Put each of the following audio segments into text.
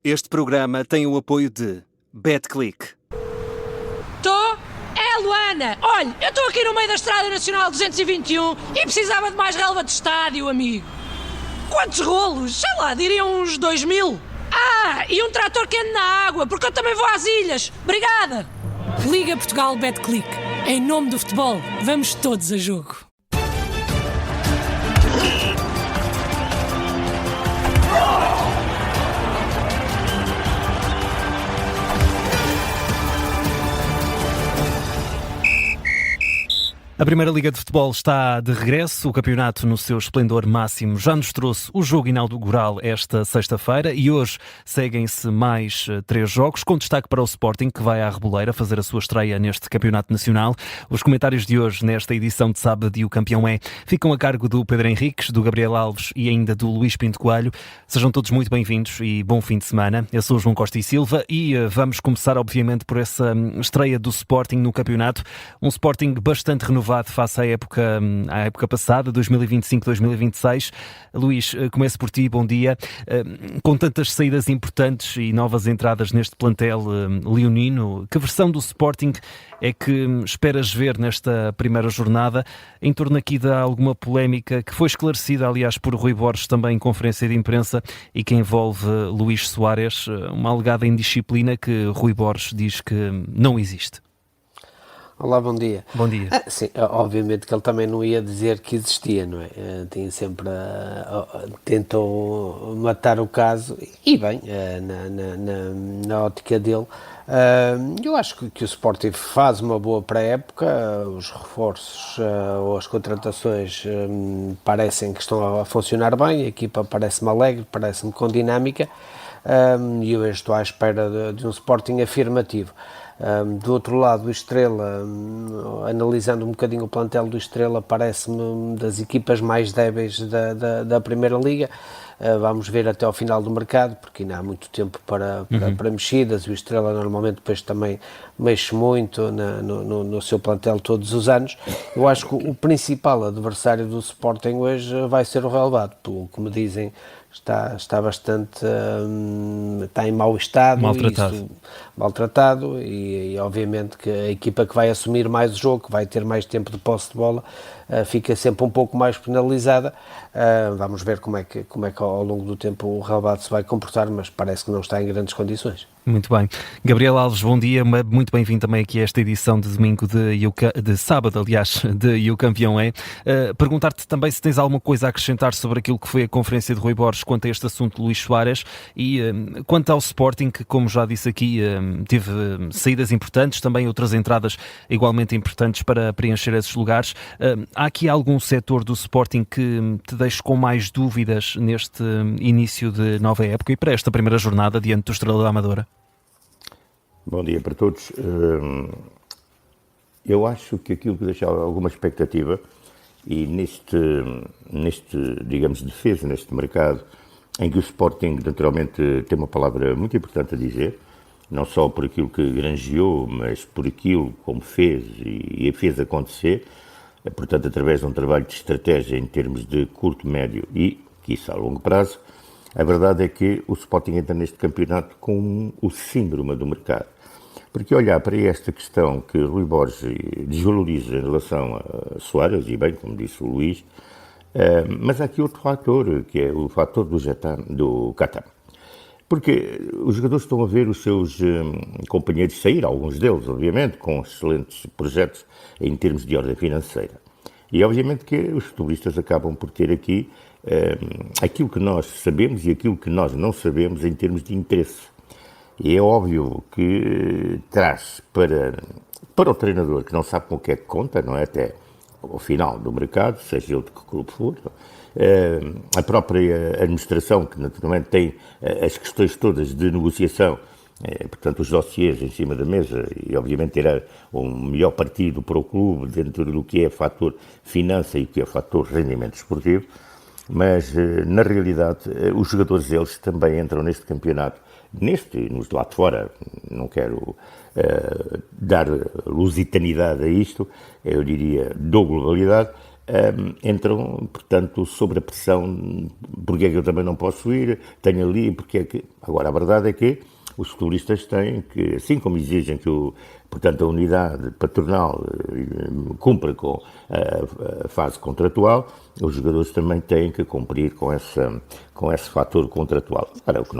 Este programa tem o apoio de BetClick. Tô? É a Luana. Olha, eu estou aqui no meio da Estrada Nacional 221 e precisava de mais relva de estádio, amigo. Quantos rolos? Sei lá, diriam uns 2000. Ah, e um trator que ande na água, porque eu também vou às ilhas. Obrigada. Liga Portugal BetClick. Em nome do futebol, vamos todos a jogo. A Primeira Liga de Futebol está de regresso. O campeonato no seu esplendor máximo já nos trouxe o jogo inaugural esta sexta-feira e hoje seguem-se mais 3 jogos, com destaque para o Sporting, que vai à Reboleira fazer a sua estreia neste campeonato nacional. Os comentários de hoje, nesta edição de sábado, e o campeão ficam a cargo do Pedro Henriques, do Gabriel Alves e ainda do Luís Pinto Coelho. Sejam todos muito bem-vindos e bom fim de semana. Eu sou o João Costa e Silva e vamos começar, obviamente, por essa estreia do Sporting no campeonato. Um Sporting bastante renovado face à época passada, 2025-2026. Luís, começo por ti, bom dia. Com tantas saídas importantes e novas entradas neste plantel leonino, que versão do Sporting é que esperas ver nesta primeira jornada, em torno aqui de alguma polémica que foi esclarecida, aliás, por Rui Borges também em conferência de imprensa e que envolve Luís Soares, uma alegada indisciplina que Rui Borges diz que não existe? Olá, bom dia. Bom dia. Sim, obviamente que ele também não ia dizer que existia, não é? Tinha sempre tentou matar o caso, e bem, na ótica dele. Eu acho que o Sporting faz uma boa pré-época, os reforços ou as contratações parecem que estão a funcionar bem, a equipa parece-me alegre, parece-me com dinâmica, e eu estou à espera de um Sporting afirmativo. Do outro lado, o Estrela, analisando um bocadinho o plantel do Estrela, parece-me das equipas mais débeis da Primeira Liga. Vamos ver até ao final do mercado, porque ainda há muito tempo para mexidas. O Estrela normalmente depois também mexe muito no seu plantel todos os anos. Eu acho que o principal adversário do Sporting hoje vai ser o relevado, pelo que me dizem. Está bastante, está em mau estado, maltratado e obviamente que a equipa que vai assumir mais o jogo, que vai ter mais tempo de posse de bola, fica sempre um pouco mais penalizada. Vamos ver como é que ao longo do tempo o relevado se vai comportar, mas parece que não está em grandes condições. Muito bem. Gabriel Alves, bom dia, muito bem-vindo também aqui a esta edição de domingo de sábado, aliás, de O Campeão é. Perguntar-te também se tens alguma coisa a acrescentar sobre aquilo que foi a conferência de Rui Borges quanto a este assunto de Luís Soares e quanto ao Sporting, que como já disse aqui, teve saídas importantes, também outras entradas igualmente importantes para preencher esses lugares. Há aqui algum setor do Sporting que te deixe com mais dúvidas neste início de nova época e para esta primeira jornada diante do Estrela da Amadora? Bom dia para todos. Eu acho que aquilo que deixa alguma expectativa e neste digamos, defesa neste mercado, em que o Sporting naturalmente tem uma palavra muito importante a dizer, não só por aquilo que granjeou, mas por aquilo como fez e fez acontecer, portanto através de um trabalho de estratégia em termos de curto, médio e, quiçá, a longo prazo. A verdade é que o Sporting entra neste campeonato com o síndrome do mercado. Porque olhar para esta questão que Rui Borges desvaloriza em relação a Soares, e bem, como disse o Luís, mas há aqui outro fator, que é o fator do Qatar. Porque os jogadores estão a ver os seus companheiros sair, alguns deles, obviamente, com excelentes projetos em termos de ordem financeira. E obviamente que os futebolistas acabam por ter aqui aquilo que nós sabemos e aquilo que nós não sabemos em termos de interesse. E é óbvio que traz para o treinador que não sabe com o que é que conta, não é? Até ao final do mercado, seja ele de que clube for, a própria administração, que naturalmente tem as questões todas de negociação, portanto os dossiês em cima da mesa, e obviamente terá um melhor partido para o clube dentro do que é fator finança e o que é fator rendimento esportivo, mas na realidade os jogadores eles também entram neste campeonato, nos lá de fora, não quero dar lusitanidade a isto, eu diria, dou globalidade, entram, portanto, sob a pressão, porque é que eu também não posso ir, tenho ali, porque é que... Agora, a verdade é que os futebolistas têm que, assim como exigem que portanto, a unidade patronal cumpra com a fase contratual, os jogadores também têm que cumprir com esse fator contratual. Agora, o que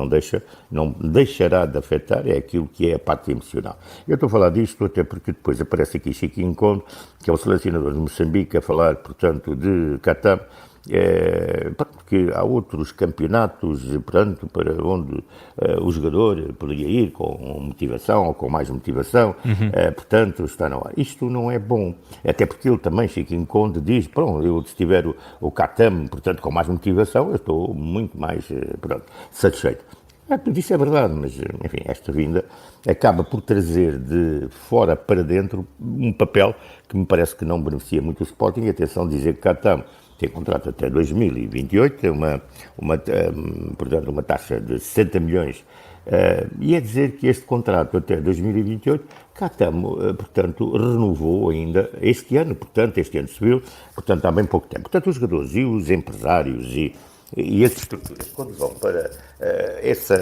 não deixará de afetar é aquilo que é a parte emocional. Eu estou a falar disto até porque depois aparece aqui Chiquinho Conde, que é o selecionador de Moçambique, a falar, portanto, de Catam, porque há outros campeonatos, portanto, para onde o jogador poderia ir com motivação ou com mais motivação, portanto, está na hora. Isto não é bom, até porque ele também, Chiquinho Conde, diz, pronto, eu se tiver o Catam, portanto, com mais motivação, eu estou muito mais, satisfeito. Tudo isso é verdade, mas, enfim, esta vinda acaba por trazer de fora para dentro um papel que me parece que não beneficia muito o Sporting. E atenção, dizer que Catam tem contrato até 2028, tem portanto, uma taxa de 60 milhões, e é dizer que este contrato até 2028, Catam, portanto, renovou ainda este ano se viu, portanto, há bem pouco tempo. Portanto, os jogadores e os empresários e as estruturas, quando vão para essa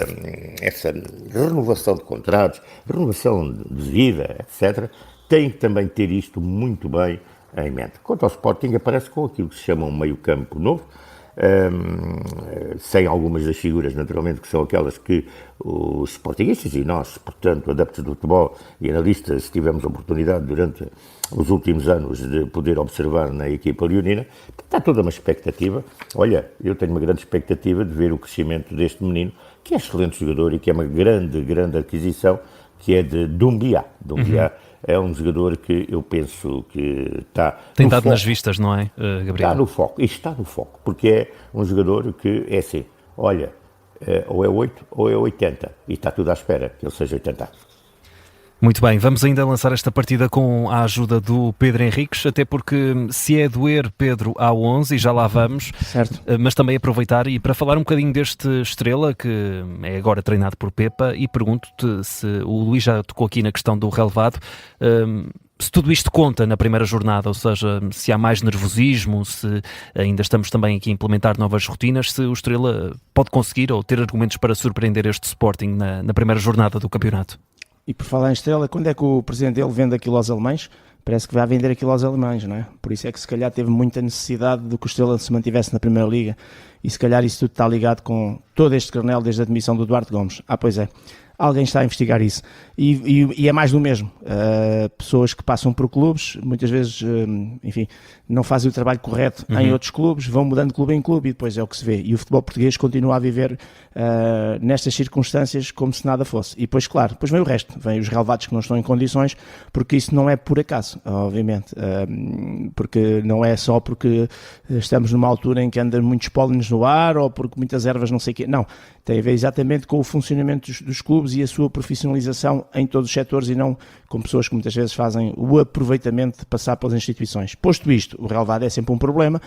renovação de contratos, renovação de vida, etc., têm que também ter isto muito bem em mente. Quanto ao Sporting, aparece com aquilo que se chama um meio-campo novo, sem algumas das figuras, naturalmente, que são aquelas que os sportinguistas e nós, portanto, adeptos do futebol e analistas, tivemos a oportunidade durante os últimos anos de poder observar na equipa leonina. Está toda uma expectativa. Olha, eu tenho uma grande expectativa de ver o crescimento deste menino, que é excelente jogador e que é uma grande, grande aquisição, que é de Doumbia. Doumbia é um jogador que eu penso que está... Tem dado nas vistas, não é, Gabriel? Está no foco, porque é um jogador que é assim, olha, ou é 8 ou é 80, e está tudo à espera que ele seja 80. Muito bem, vamos ainda lançar esta partida com a ajuda do Pedro Henriques, até porque se é doer, Pedro, há 11 e já lá vamos, certo. Mas também aproveitar e para falar um bocadinho deste Estrela, que é agora treinado por Pepa, e pergunto-te se o Luís já tocou aqui na questão do relevado, se tudo isto conta na primeira jornada, ou seja, se há mais nervosismo, se ainda estamos também aqui a implementar novas rotinas, se o Estrela pode conseguir ou ter argumentos para surpreender este Sporting na primeira jornada do campeonato. E por falar em Estrela, quando é que o presidente dele vende aquilo aos alemães? Parece que vai vender aquilo aos alemães, não é? Por isso é que se calhar teve muita necessidade de que o Estrela se mantivesse na Primeira Liga. E se calhar isso tudo está ligado com todo este granel desde a admissão do Duarte Gomes. Pois é. Alguém está a investigar isso. E é mais do mesmo. Pessoas que passam por clubes, muitas vezes, enfim, não fazem o trabalho correto em outros clubes, vão mudando de clube em clube e depois é o que se vê. E o futebol português continua a viver nestas circunstâncias como se nada fosse. E depois, claro, depois vem o resto. Vem os relevados que não estão em condições, porque isso não é por acaso, obviamente. Porque não é só porque estamos numa altura em que andam muitos pólenes no ar ou porque muitas ervas não sei o quê. Não. Tem a ver exatamente com o funcionamento dos clubes e a sua profissionalização em todos os setores e não com pessoas que muitas vezes fazem o aproveitamento de passar pelas instituições. Posto isto, o relevado é sempre um problema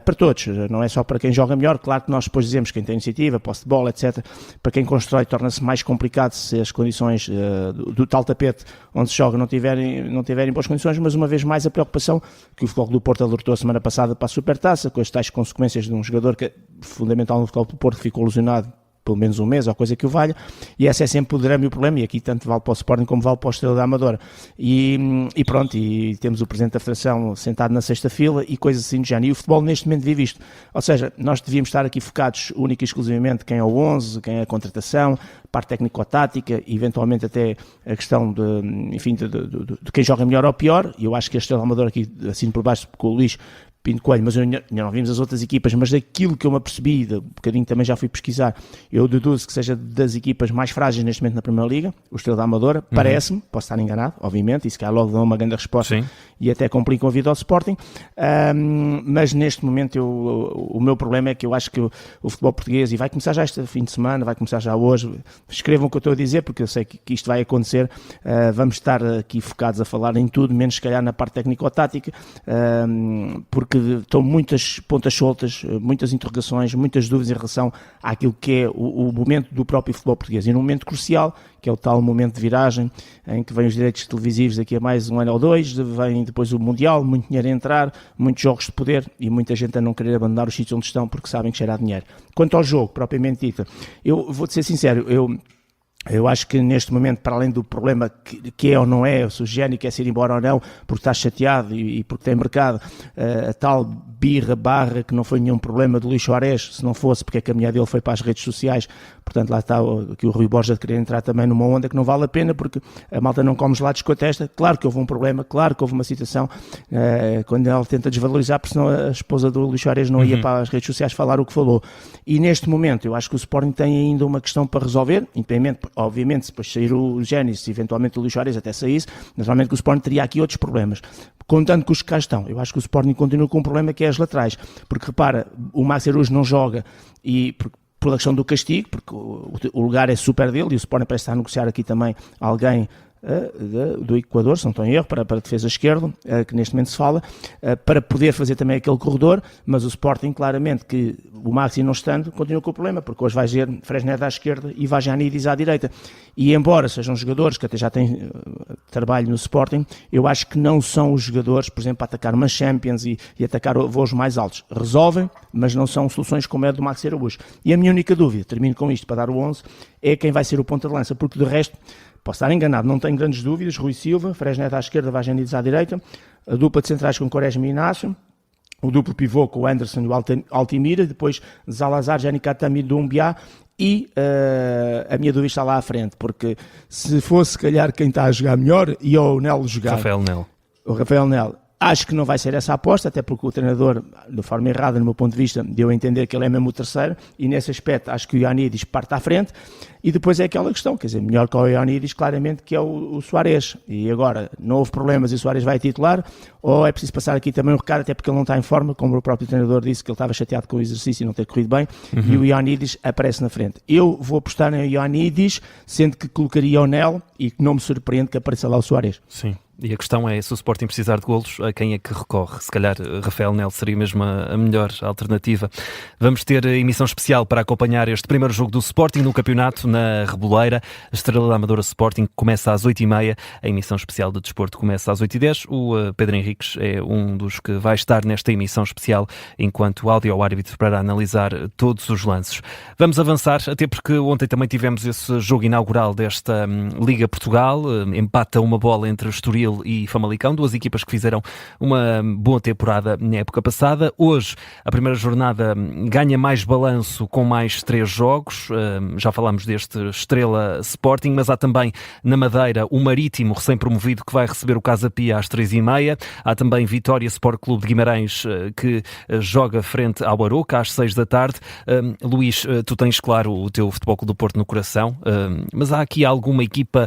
para todos, não é só para quem joga melhor. Claro que nós depois dizemos quem tem iniciativa, posse de bola, etc. Para quem constrói torna-se mais complicado se as condições do tal tapete onde se joga não tiverem boas condições, mas uma vez mais a preocupação que o Futebol do Porto alertou a semana passada para a Supertaça, com as tais consequências de um jogador que é fundamental no Futebol do Porto que ficou lesionado pelo menos um mês, ou coisa que o valha, e esse é sempre o drama e o problema, e aqui tanto vale para o Sporting como vale para o Estrela da Amadora. E pronto, e temos o Presidente da Federação sentado na sexta fila e coisas assim de género, e o futebol neste momento vive isto. Ou seja, nós devíamos estar aqui focados única e exclusivamente quem é o 11, quem é a contratação, parte técnico-tática, e eventualmente até a questão de quem joga melhor ou pior, e eu acho que a Estrela da Amadora aqui, assim por baixo, com o Luís Pinto Coelho, mas ainda não vimos as outras equipas, mas daquilo que eu me apercebi, um bocadinho também já fui pesquisar, eu deduzo que seja das equipas mais frágeis neste momento na Primeira Liga, o Estrela da Amadora, parece-me, posso estar enganado, obviamente, e se calhar logo dão uma grande resposta. Sim. E até complicam a vida ao Sporting, mas neste momento o meu problema é que eu acho que o futebol português, e vai começar já este fim de semana, vai começar já hoje, escrevam o que eu estou a dizer, porque eu sei que isto vai acontecer, vamos estar aqui focados a falar em tudo, menos se calhar na parte técnico-tática, porque estão muitas pontas soltas, muitas interrogações, muitas dúvidas em relação àquilo que é o momento do próprio futebol português, e num momento crucial, que é o tal momento de viragem, em que vêm os direitos televisivos daqui a mais um ano ou dois, vêm depois o Mundial, muito dinheiro a entrar, muitos jogos de poder e muita gente a não querer abandonar os sítios onde estão porque sabem que cheira a dinheiro. Quanto ao jogo, propriamente dito, eu vou-te ser sincero, eu acho que neste momento, para além do problema que é ou não é, se o Géni quer se ir embora ou não, porque está chateado e porque tem mercado, a tal barra que não foi nenhum problema do Luís Soares, se não fosse porque a caminhada dele foi para as redes sociais, portanto lá está aqui o Rui Borja de querer entrar também numa onda que não vale a pena porque a malta não come gelados com a testa. Claro que houve um problema, claro que houve uma situação quando ela tenta desvalorizar, porque senão a esposa do Luís Soares não ia para as redes sociais falar o que falou. E neste momento eu acho que o Sporting tem ainda uma questão para resolver, independente, obviamente, se depois sair o Géni, se eventualmente o Luís Soares até saísse, naturalmente que o Sporting teria aqui outros problemas. Contando com os que cá estão, eu acho que o Sporting continua com um problema que é as laterais, porque repara, o Max Araújo não joga e por questão do castigo, porque o lugar é super dele e o Sporting parece estar a negociar aqui também alguém do Equador, se não estou em erro, para a defesa esquerda, que neste momento se fala, para poder fazer também aquele corredor, mas o Sporting claramente que o Maxi não estando continua com o problema, porque hoje vai ser Fresneda à esquerda e Vajanidis à direita, e embora sejam jogadores que até já têm trabalho no Sporting, eu acho que não são os jogadores, por exemplo, para atacar uma Champions e atacar voos mais altos. Resolvem, mas não são soluções como é do Maxi Araújo. E a minha única dúvida, termino com isto para dar o 11, é quem vai ser o ponta de lança, porque de resto posso estar enganado, não tenho grandes dúvidas. Rui Silva, Fresneda à esquerda, Vajanidis à direita, a dupla de centrais com Quaresma e Inácio, o duplo pivô com o Anderson e o Altimira, depois Zalazar, Jani Katami, Doumbia, e a minha dúvida está lá à frente, porque se fosse, se calhar, quem está a jogar melhor, ia o Nel jogar. O Rafael Nel. Acho que não vai ser essa a aposta, até porque o treinador, de forma errada, no meu ponto de vista, deu a entender que ele é mesmo o terceiro, e nesse aspecto acho que o Ioannidis parte à frente, e depois é aquela questão, quer dizer, melhor que o Ioannidis, claramente, que é o Soares. E agora, não houve problemas e o Soares vai titular, ou é preciso passar aqui também um recado, até porque ele não está em forma, como o próprio treinador disse, que ele estava chateado com o exercício e não ter corrido bem, e o Ioannidis aparece na frente. Eu vou apostar em Ioannidis, sendo que colocaria o Nel, e que não me surpreende que apareça lá o Soares. Sim. E a questão é, se o Sporting precisar de golos, a quem é que recorre? Se calhar Rafael Nel seria mesmo a melhor alternativa. Vamos ter emissão especial para acompanhar este primeiro jogo do Sporting no campeonato, na Reboleira. A Estrela da Amadora Sporting começa às 8h30. A emissão especial de desporto começa às 8h10. O Pedro Henriques é um dos que vai estar nesta emissão especial, enquanto áudio-árbitro para analisar todos os lances. Vamos avançar, até porque ontem também tivemos esse jogo inaugural desta Liga Portugal. Empata uma bola entre Estoril e Famalicão, duas equipas que fizeram uma boa temporada na época passada. Hoje, a primeira jornada ganha mais balanço com mais 3 jogos. Já falámos deste Estrela Sporting, mas há também na Madeira o Marítimo, recém-promovido, que vai receber o Casa Pia às 3h30. Há também Vitória Sport Clube de Guimarães, que joga frente ao Aroca às 6 da tarde. Luís, tu tens, claro, o teu Futebol Clube do Porto no coração, mas há aqui alguma equipa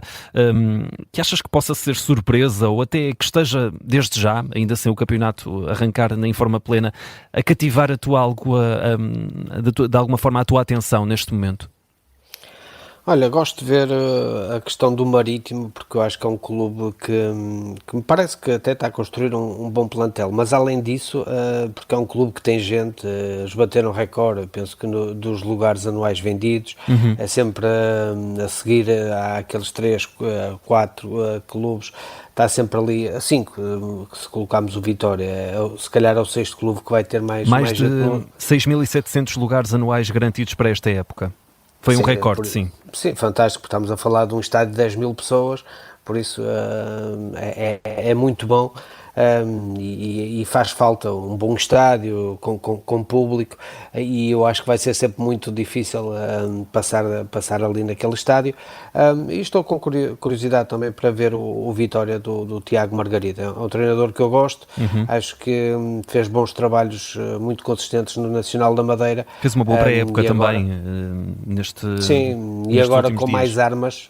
que achas que possa ser surpresa, ou até que esteja desde já, ainda sem o campeonato arrancar em forma plena, a cativar de alguma forma a tua atenção neste momento? Olha, gosto de ver a questão do Marítimo, porque eu acho que é um clube que me parece que até está a construir um bom plantel, mas além disso, porque é um clube que tem gente, eles bateram recorde, penso que dos lugares anuais vendidos, é sempre a seguir àqueles 3, 4 clubes, está sempre ali, a 5, se colocarmos o Vitória, se calhar é o 6º clube que vai ter mais de 6.700 lugares anuais garantidos para esta época. Foi um recorde, sim. Sim, fantástico, porque estamos a falar de um estádio de 10 mil pessoas, por isso é muito bom, e faz falta um bom estádio com público, e eu acho que vai ser sempre muito difícil passar ali naquele estádio, e estou com curiosidade também para ver o Vitória do Tiago Margarida. É um treinador que eu gosto, acho que fez bons trabalhos muito consistentes no Nacional da Madeira. Fez uma boa pré-época também neste. Sim, e agora com mais armas,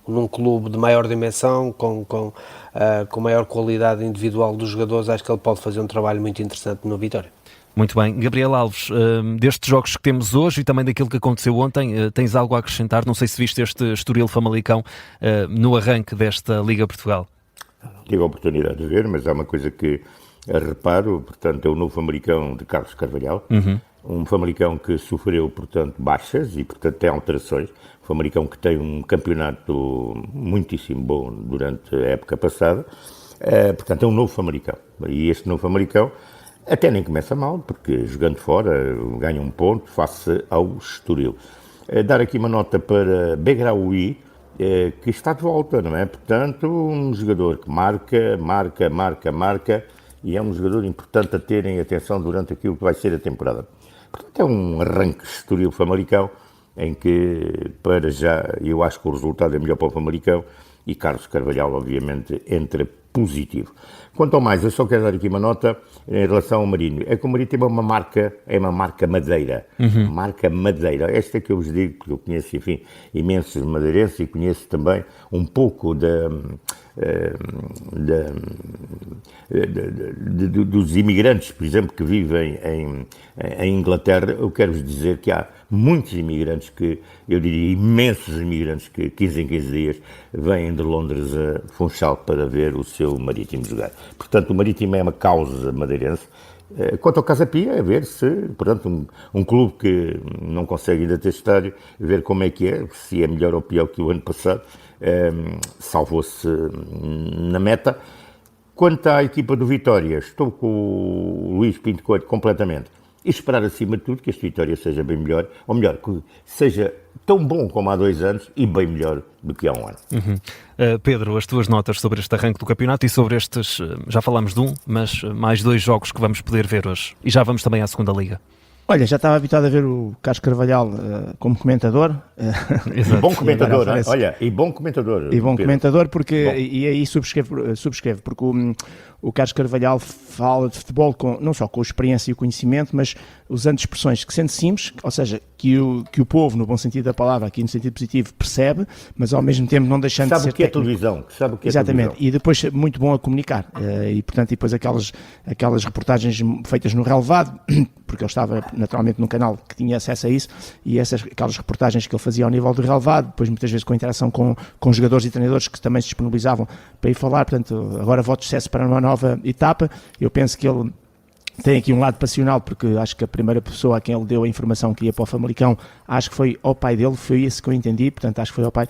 num clube de maior dimensão, com maior qualidade individual dos jogadores, acho que ele pode fazer um trabalho muito interessante no Vitória. Muito bem. Gabriel Alves, destes jogos que temos hoje e também daquilo que aconteceu ontem, tens algo a acrescentar? Não sei se viste este Estoril-Famalicão no arranque desta Liga Portugal. Tive a oportunidade de ver, mas há uma coisa que reparo, portanto, é o novo Famalicão de Carlos Carvalhal, Um Famalicão que sofreu, portanto, baixas e, portanto, tem alterações. Um Famalicão que tem um campeonato muitíssimo bom durante a época passada. Portanto, é um novo Famalicão. E este novo Famalicão até nem começa mal, porque jogando fora ganha um ponto face ao Estoril. Dar aqui uma nota para Begraoui, que está de volta, não é? Portanto, um jogador que marca, e é um jogador importante a terem atenção durante aquilo que vai ser a temporada. Portanto, é um arranque Estoril-Famalicão, em que, para já, eu acho que o resultado é melhor para o Famalicão, e Carlos Carvalhal, obviamente, entra positivo. Quanto ao mais, eu só quero dar aqui uma nota em relação ao Marinho. É que o Marinho tem uma marca madeira. Marca madeira. Esta é que eu vos digo, porque eu conheço, enfim, imensos madeirenses e conheço também um pouco dos imigrantes, por exemplo, que vivem em Inglaterra. Eu quero-vos dizer que há muitos imigrantes eu diria imensos imigrantes que 15 em 15 dias vêm de Londres a Funchal para ver o seu Marítimo jogar. Portanto, o Marítimo é uma causa madeirense. Quanto ao Casa Pia, é ver se, portanto, um clube que não consegue ainda ter estádio, ver como é que é, se é melhor ou pior que o ano passado, salvou-se na meta. Quanto à equipa do Vitória, estou com o Luís Pinto Coelho completamente. E esperar, acima de tudo, que este Vitória seja bem melhor, ou melhor, que seja tão bom como há 2 anos e bem melhor do que há um ano. Pedro, as tuas notas sobre este arranque do campeonato e sobre estes, já falámos de um, mas mais 2 jogos que vamos poder ver hoje. E já vamos também à segunda Liga. Olha, já estava habituado a ver o Carlos Carvalhal como comentador. E bom comentador, olha, e bom comentador. E bom comentador, porque, e aí subscrevo, porque o Carlos Carvalhal fala de futebol não só com experiência e conhecimento, mas usando expressões que sendo simples, ou seja, que o povo, no bom sentido da palavra, aqui no sentido positivo, percebe, mas ao mesmo tempo não deixando de ser Sabe o que é televisão. Exatamente, e depois muito bom a comunicar. E portanto, depois aquelas reportagens feitas no relevado, porque ele estava naturalmente num canal que tinha acesso a isso, e aquelas reportagens que ele fazia ao nível do relevado, depois muitas vezes com interação com jogadores e treinadores que também se disponibilizavam para ir falar. Portanto, agora voto de sucesso para uma nova etapa. Eu penso que ele tem aqui um lado passional, porque acho que a primeira pessoa a quem ele deu a informação que ia para o Famalicão, acho que foi ao pai dele, foi isso que eu entendi, portanto acho que foi ao pai,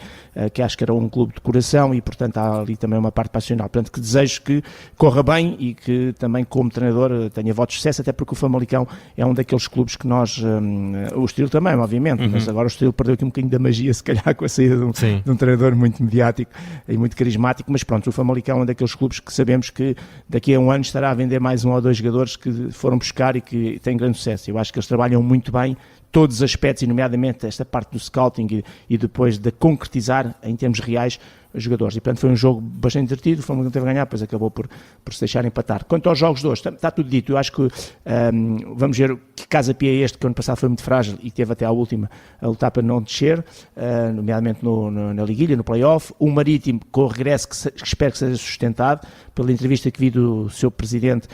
que acho que era um clube de coração e portanto há ali também uma parte passional, portanto que desejo que corra bem e que também como treinador tenha votos de sucesso, até porque o Famalicão é um daqueles clubes que nós, o Estoril também, obviamente, mas agora o Estoril perdeu aqui um bocadinho da magia, se calhar com a saída de um treinador muito mediático e muito carismático, mas pronto, o Famalicão é um daqueles clubes que sabemos que daqui a um ano estará a vender mais 1 ou 2 jogadores que foram buscar e que têm grande sucesso. Eu acho que eles trabalham muito bem todos os aspectos, e nomeadamente esta parte do scouting e depois de concretizar em termos reais os jogadores. E portanto foi um jogo bastante divertido, o Flamengo teve a ganhar, depois acabou por se deixar empatar. Quanto aos jogos de hoje, está tudo dito. Eu acho que vamos ver que Casa Pia é este, que ano passado foi muito frágil e teve até à última a lutar para não descer, nomeadamente na liguilha, no play-off. O Marítimo com o regresso que espero que seja sustentado. Pela entrevista que vi do seu presidente,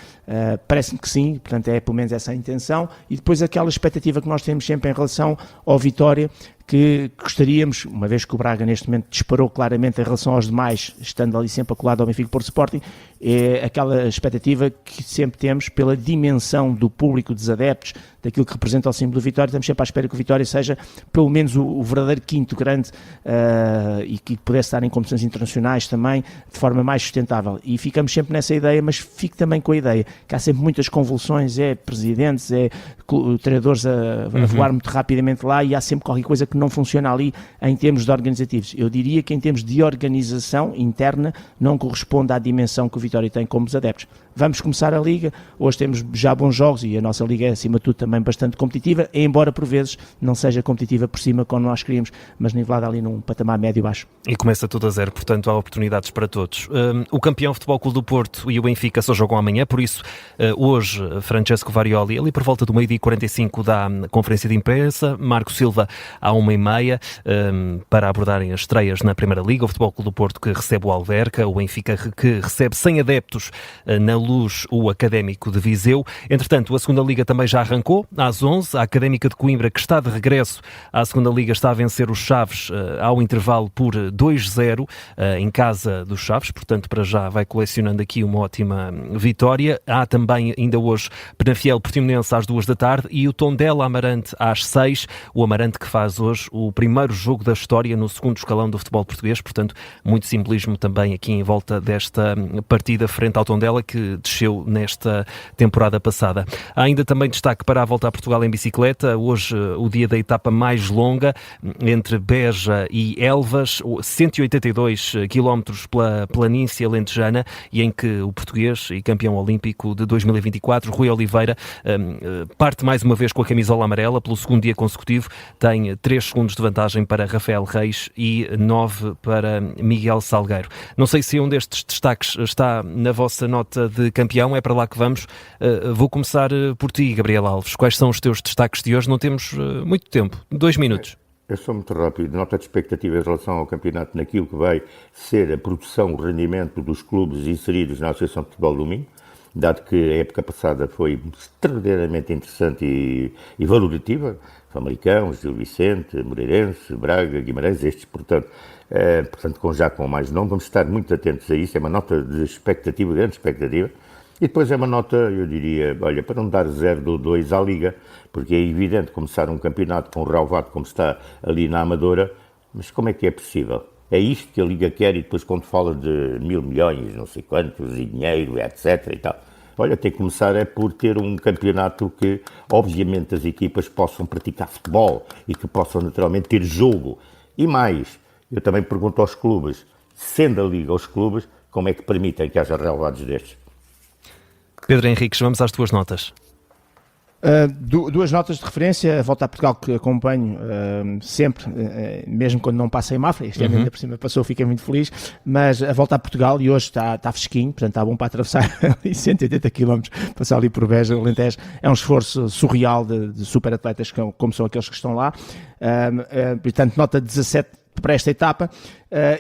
parece-me que sim, portanto é pelo menos essa a intenção. E depois aquela expectativa que nós temos sempre em relação ao Vitória, que gostaríamos, uma vez que o Braga neste momento disparou claramente em relação aos demais, estando ali sempre acolado ao Benfica Porto Sporting, é aquela expectativa que sempre temos pela dimensão do público, dos adeptos, daquilo que representa o símbolo do Vitória. Estamos sempre à espera que o Vitória seja pelo menos o verdadeiro quinto grande e que pudesse estar em competições internacionais também de forma mais sustentável. E ficamos sempre nessa ideia, mas fico também com a ideia que há sempre muitas convulsões, presidentes, treinadores a voar muito rapidamente lá, e há sempre qualquer coisa que não funciona ali em termos de organizativos. Eu diria que em termos de organização interna não corresponde à dimensão que o Vitória tem como os adeptos. Vamos começar a Liga, hoje temos já bons jogos e a nossa Liga é acima de tudo também bastante competitiva, embora por vezes não seja competitiva por cima como nós queríamos, mas nivelada ali num patamar médio-baixo. E começa tudo a 0, portanto há oportunidades para todos. O campeão Futebol Clube do Porto e o Benfica só jogam amanhã, por isso hoje Francesco Varioli, ali por volta do 12h45 dá conferência de imprensa, Marco Silva à 1h30 para abordarem as estreias na Primeira Liga, o Futebol Clube do Porto que recebe o Alverca, o Benfica que recebe sem adeptos na Luz o Académico de Viseu. Entretanto, a Segunda Liga também já arrancou arrancou às 11. A Académica de Coimbra, que está de regresso à segunda Liga, está a vencer os Chaves ao intervalo por 2-0 em casa dos Chaves, portanto para já vai colecionando aqui uma ótima vitória. Há também ainda hoje Penafiel Portimonense às 2 da tarde e o Tondela Amarante às 6. O Amarante que faz hoje o primeiro jogo da história no segundo escalão do futebol português, portanto muito simbolismo também aqui em volta desta partida frente ao Tondela, que desceu nesta temporada passada. Há ainda também destaque para a volta a Portugal em bicicleta. Hoje o dia da etapa mais longa entre Beja e Elvas, 182 km pela planície alentejana, e em que o português e campeão olímpico de 2024, Rui Oliveira, parte mais uma vez com a camisola amarela pelo segundo dia consecutivo. Tem 3 segundos de vantagem para Rafael Reis e 9 para Miguel Salgueiro. Não sei se um destes destaques está na vossa nota de campeão, é para lá que vamos. Vou começar por ti, Gabriel Alves. Quais são os teus destaques de hoje? Não temos muito tempo, 2 minutos. Eu sou muito rápido. Nota de expectativa em relação ao campeonato naquilo que vai ser a produção, o rendimento dos clubes inseridos na Associação de Futebol do Minho, dado que a época passada foi extraordinariamente interessante e valorativa. Famalicão, Gil Vicente, Moreirense, Braga, Guimarães, estes, portanto com mais nome, vamos estar muito atentos a isso. É uma nota de expectativa, grande expectativa. E depois é uma nota, eu diria, olha, para não dar 0 ou 2 à Liga, porque é evidente começar um campeonato com o relvado como está ali na Amadora, mas como é que é possível? É isto que a Liga quer, e depois quando fala de 1.000 milhões, não sei quantos, e dinheiro, etc. e tal. Olha, tem que começar por ter um campeonato que, obviamente, as equipas possam praticar futebol e que possam naturalmente ter jogo. E mais, eu também pergunto aos clubes, sendo a Liga aos clubes, como é que permitem que haja relevados destes? Pedro Henriques, vamos às tuas notas. Duas notas de referência. A volta a Portugal, que acompanho sempre, mesmo quando não passa em Mafra. Este ano ainda por cima passou, fiquei muito feliz. Mas a volta a Portugal, e hoje está fresquinho, portanto está bom para atravessar ali 180 km, passar ali por Beja, Alentejo. É um esforço surreal de super atletas como são aqueles que estão lá. Portanto, nota 17 para esta etapa,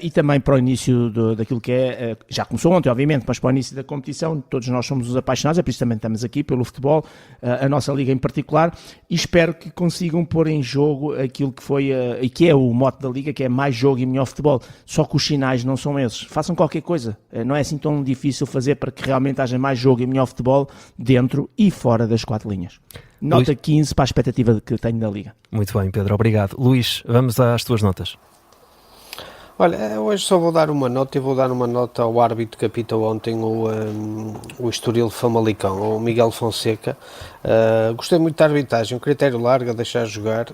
e também para o início daquilo que já começou ontem, obviamente, mas para o início da competição. Todos nós somos os apaixonados, é por isso também estamos aqui, pelo futebol, a nossa liga em particular, e espero que consigam pôr em jogo aquilo que foi, e que é o mote da liga, que é mais jogo e melhor futebol. Só que os sinais não são esses. Façam qualquer coisa, não é assim tão difícil fazer para que realmente haja mais jogo e melhor futebol dentro e fora das 4 linhas. Nota Luís, 15 para a expectativa que tenho da liga. Muito bem, Pedro, obrigado. Luís, vamos às tuas notas. Olha, hoje só vou dar uma nota, e vou dar uma nota ao árbitro que apitou ontem o Estoril Famalicão, o Miguel Fonseca. Gostei muito da arbitragem, um critério largo, a deixar jogar,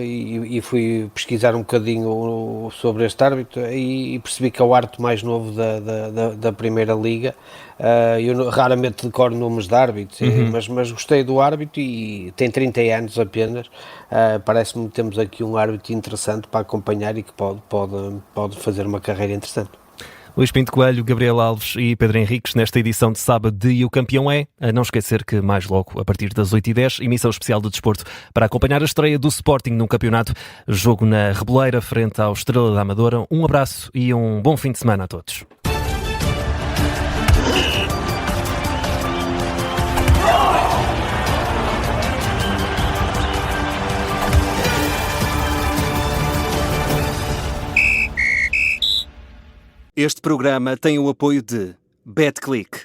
e fui pesquisar um bocadinho sobre este árbitro e percebi que é o árbitro mais novo da Primeira Liga. Eu raramente decoro nomes de árbitros, mas gostei do árbitro, e tem 30 anos apenas. Parece-me que temos aqui um árbitro interessante para acompanhar e que pode fazer uma carreira interessante. Luís Pinto Coelho, Gabriel Alves e Pedro Henriques, nesta edição de sábado de E o Campeão é. A não esquecer que mais logo, a partir das 8h10, emissão especial do desporto para acompanhar a estreia do Sporting no campeonato. Jogo na Reboleira, frente ao Estrela da Amadora. Um abraço e um bom fim de semana a todos. Este programa tem o apoio de BetClick.